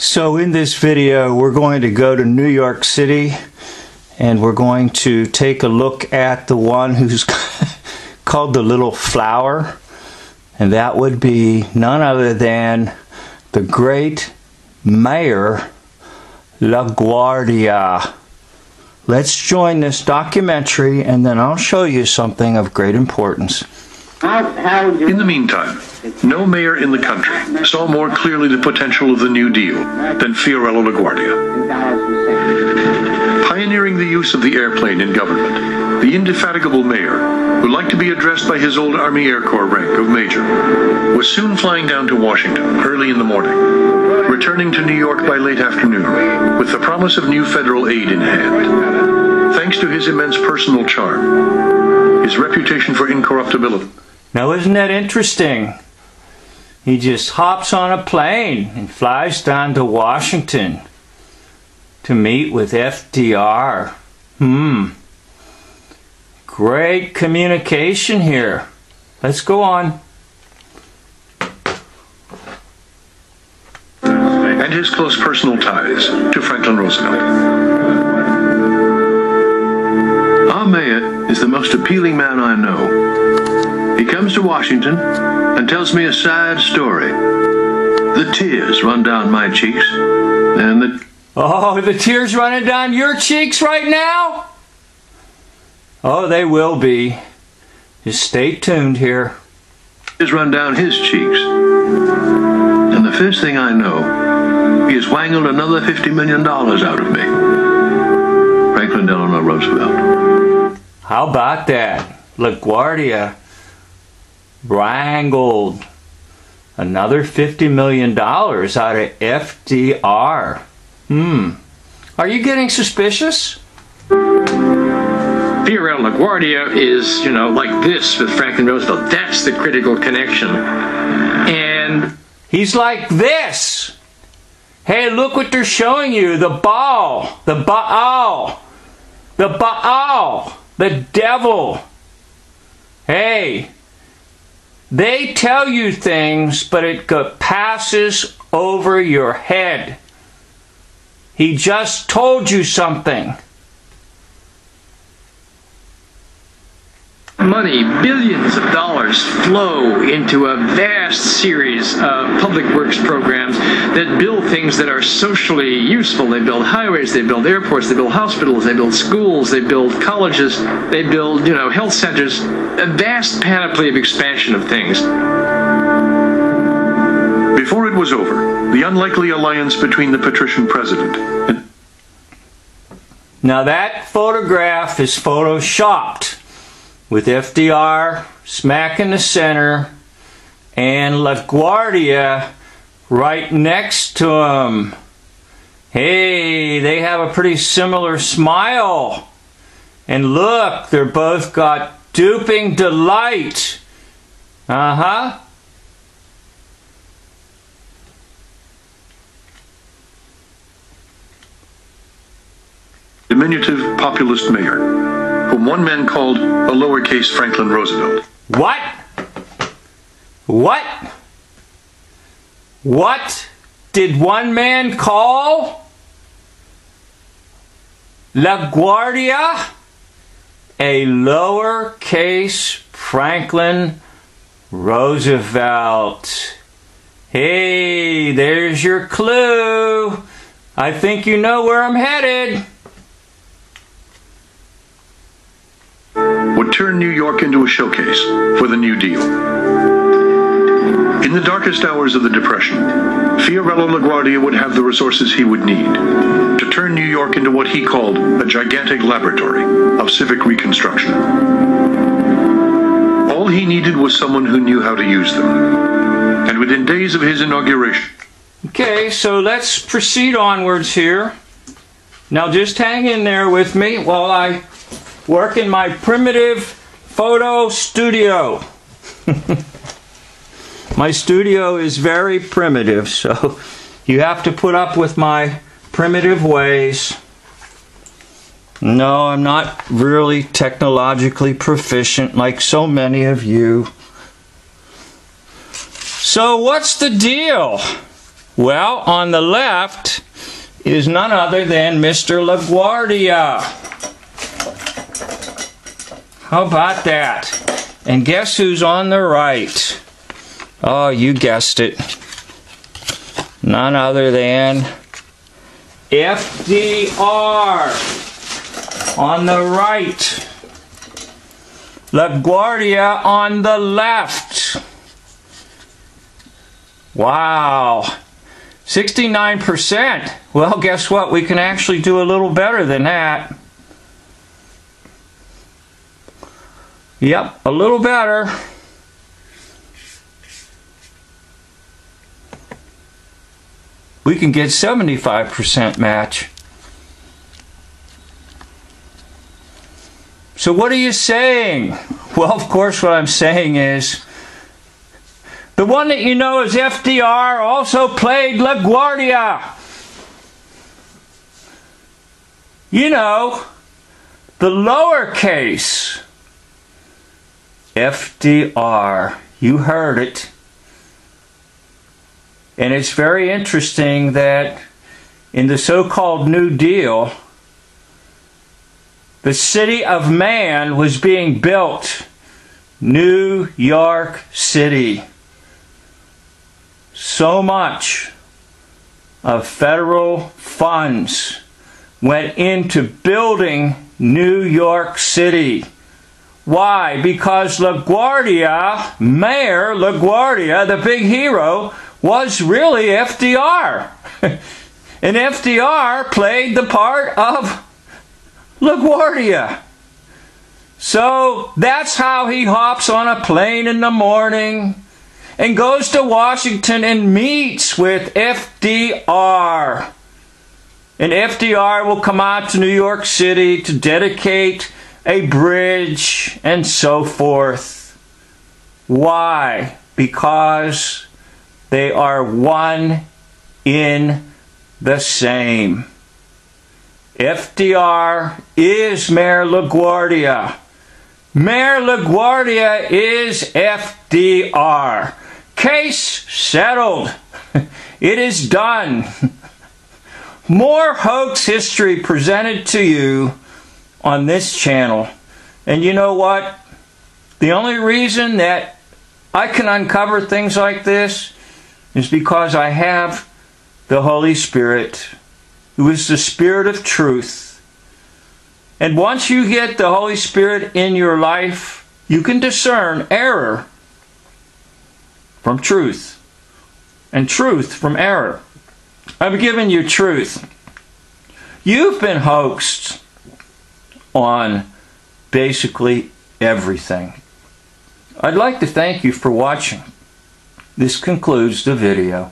So in this video we're going to go to New York City and we're going to take a look at the one who's called the Little Flower, and that would be none other than the great Mayor LaGuardia. Let's join this documentary and then I'll show you something of great importance. In the meantime, no mayor in the country saw more clearly the potential of the New Deal than Fiorello LaGuardia. Pioneering the use of the airplane in government, the indefatigable mayor, who liked to be addressed by his old Army Air Corps rank of major, was soon flying down to Washington early in the morning, returning to New York by late afternoon with the promise of new federal aid in hand. Thanks to his immense personal charm, his reputation for incorruptibility. Now isn't that interesting? He just hops on a plane and flies down to Washington to meet with FDR. Great communication here. Let's go on. And his close personal ties to Franklin Roosevelt. Our mayor is the most appealing man I know. He comes to Washington and tells me a sad story. The tears run down my cheeks, and the tears running down your cheeks right now? Oh, they will be. Just stay tuned here. Tears run down his cheeks. And the first thing I know, he has wangled another $50 million out of me. Franklin Delano Roosevelt. How about that? LaGuardia wrangled another $50 million out of FDR. Are you getting suspicious? Fiorello LaGuardia is, like this with Franklin Roosevelt. That's the critical connection. And he's like this. Hey, look what they're showing you. The ball. The Baal. The Baal. The devil. Hey. They tell you things, but it passes over your head. He just told you something. Money, billions of dollars flow into a vast series of public works programs that build things that are socially useful. They build highways, they build airports, they build hospitals, they build schools, they build colleges, they build, health centers, a vast panoply of expansion of things. Before it was over, the unlikely alliance between the patrician president and... Now that photograph is photoshopped, with FDR smack in the center and LaGuardia right next to him. Hey, they have a pretty similar smile. And look, they're both got duping delight. Diminutive populist mayor, whom one man called a lowercase Franklin Roosevelt. What? What? What did one man call LaGuardia? A lowercase Franklin Roosevelt. Hey, there's your clue. I think you know where I'm headed. Would turn New York into a showcase for the New Deal. In the darkest hours of the Depression, Fiorello LaGuardia would have the resources he would need to turn New York into what he called a gigantic laboratory of civic reconstruction. All he needed was someone who knew how to use them. And within days of his inauguration... Okay, so let's proceed onwards here. Now just hang in there with me while I work in my primitive photo studio. My studio is very primitive, so you have to put up with my primitive ways. No, I'm not really technologically proficient like so many of you. So what's the deal? Well, on the left is none other than Mr. LaGuardia. How about that? And guess who's on the right? Oh, you guessed it. None other than FDR on the right. LaGuardia on the left. Wow. 69%. Well, guess what? We can actually do a little better than that. Yep, a little better. We can get 75% match. So what are you saying? Well, of course, what I'm saying is the one that you know as FDR also played LaGuardia. You know, the lowercase FDR. You heard it. And it's very interesting that in the so-called New Deal, the city of man was being built. New York City. So much of federal funds went into building New York City. Why? Because LaGuardia, Mayor LaGuardia, the big hero, was really FDR. And FDR played the part of LaGuardia. So that's how he hops on a plane in the morning and goes to Washington and meets with FDR. And FDR will come out to New York City to dedicate a bridge and so forth. Why? Because they are one in the same. FDR is Mayor LaGuardia. Mayor LaGuardia is FDR. Case settled. It is done. More hoax history presented to you on this channel. And you know what? The only reason that I can uncover things like this is because I have the Holy Spirit, who is the Spirit of truth. And once you get the Holy Spirit in your life, you can discern error from truth and truth from error. I've given you truth. You've been hoaxed on basically everything. I'd like to thank you for watching. This concludes the video.